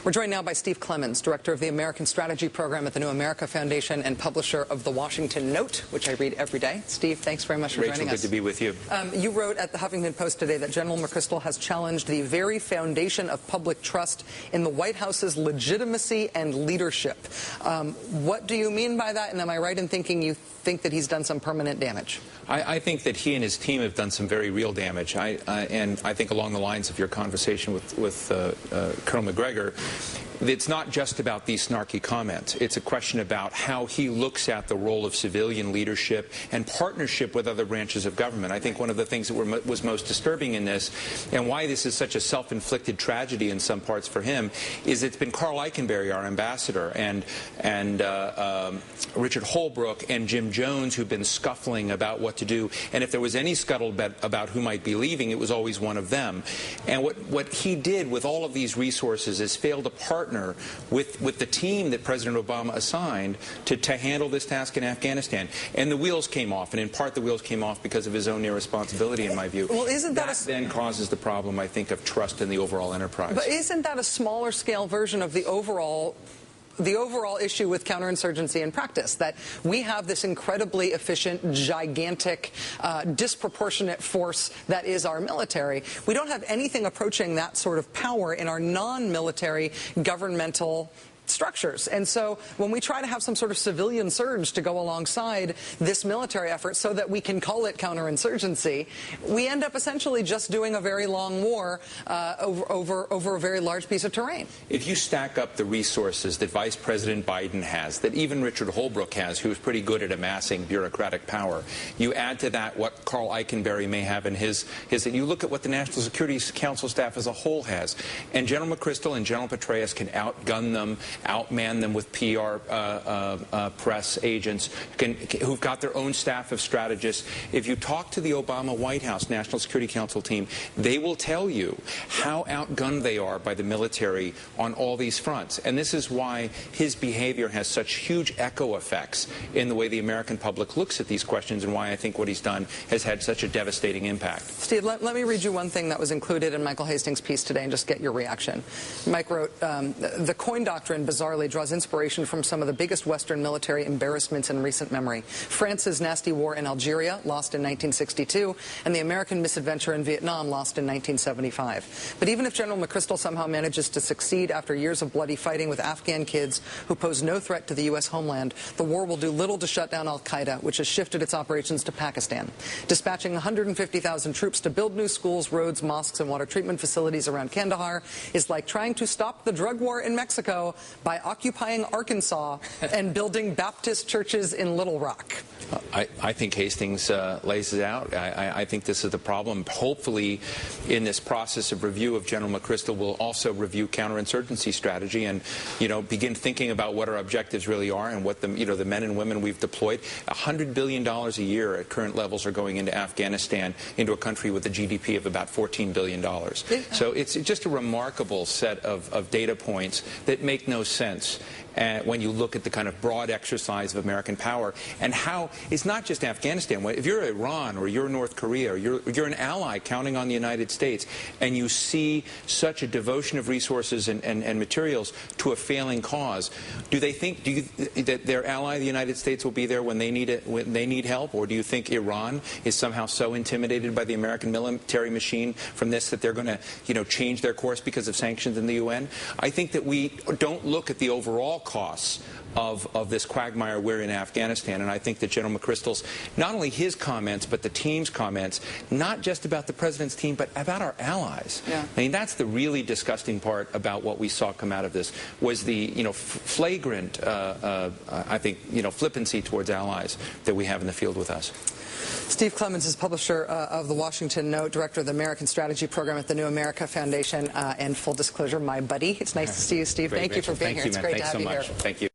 We're joined now by Steve Clemons, Director of the American Strategy Program at the New America Foundation and publisher of The Washington Note, which I read every day. Steve, thanks very much for joining us. Rachel, good to be with you. You wrote at the Huffington Post today that General McCrystal has challenged the very foundation of public trust in the White House's legitimacy and leadership. What do you mean by that? And am I right in thinking you think that he's done some permanent damage? I think that he and his team have done some very real damage. And I think along the lines of your conversation with Colonel McGregor, it's not just about these snarky comments. It's a question about how he looks at the role of civilian leadership and partnership with other branches of government. I think one of the things that was most disturbing in this, and why this is such a self-inflicted tragedy in some parts for him, is it's been Carl Eikenberry, our ambassador, and Richard Holbrooke and Jim Jones who've been scuffling about what to do. And if there was any scuttlebutt about who might be leaving, it was always one of them. And what he did with all of these resources is fail to partner with the team that President Obama assigned to handle this task in Afghanistan. And the wheels came off, and in part the wheels came off because of his own irresponsibility, in my view. Well, isn't that then causes the problem, I think, of trust in the overall enterprise. But isn't that a smaller scale version of the overall issue with counterinsurgency in practice, that we have this incredibly efficient, gigantic, disproportionate force that is our military? We don't have anything approaching that sort of power in our non-military governmental structures. And so when we try to have some sort of civilian surge to go alongside this military effort so that we can call it counterinsurgency, we end up essentially just doing a very long war over a very large piece of terrain. If you stack up the resources that Vice President Biden has, that even Richard Holbrooke has, who's pretty good at amassing bureaucratic power, you add to that what Carl Eikenberry may have in his and you look at what the National Security Council staff as a whole has, and General McCrystal and General Petraeus can outgun them, outman them with PR press agents who've got their own staff of strategists. If you talk to the Obama White House National Security Council team, they will tell you how outgunned they are by the military on all these fronts. And this is why his behavior has such huge echo effects in the way the American public looks at these questions, and why I think what he's done has had such a devastating impact. Steve, let me read you one thing that was included in Michael Hastings' piece today and just get your reaction. Mike wrote, the coin doctrine bizarrely draws inspiration from some of the biggest Western military embarrassments in recent memory. France's nasty war in Algeria, lost in 1962, and the American misadventure in Vietnam, lost in 1975. But even if General McCrystal somehow manages to succeed after years of bloody fighting with Afghan kids who pose no threat to the U.S. homeland, the war will do little to shut down al-Qaeda, which has shifted its operations to Pakistan. Dispatching 150,000 troops to build new schools, roads, mosques, and water treatment facilities around Kandahar is like trying to stop the drug war in Mexico by occupying Arkansas and building Baptist churches in Little Rock. I think Hastings lays it out. I think this is the problem. Hopefully, in this process of review of General McCrystal, we'll also review counterinsurgency strategy and, begin thinking about what our objectives really are and what the men and women we've deployed. $100 billion a year at current levels are going into Afghanistan, into a country with a GDP of about $14 billion. So it's just a remarkable set of data points that make no sense when you look at the kind of broad exercise of American power and how it's not just Afghanistan. If you're Iran or you're North Korea or you're an ally counting on the United States and you see such a devotion of resources and materials to a failing cause, do they think that their ally, the United States, will be there when they need help? Or do you think Iran is somehow so intimidated by the American military machine from this that they're going to change their course because of sanctions in the UN? I think that we don't look at the overall costs of this quagmire we're in Afghanistan, and I think that General McCrystal's, not only his comments, but the team's comments, not just about the President's team, but about our allies. Yeah. I mean, that's the really disgusting part about what we saw come out of this, was the, flagrant, I think, flippancy towards allies that we have in the field with us. Steve Clemons is publisher of The Washington Note, director of the American Strategy Program at the New America Foundation, and full disclosure, my buddy. It's nice to see you, Steve. Thank you for being here. It's great to have you here. Thank you.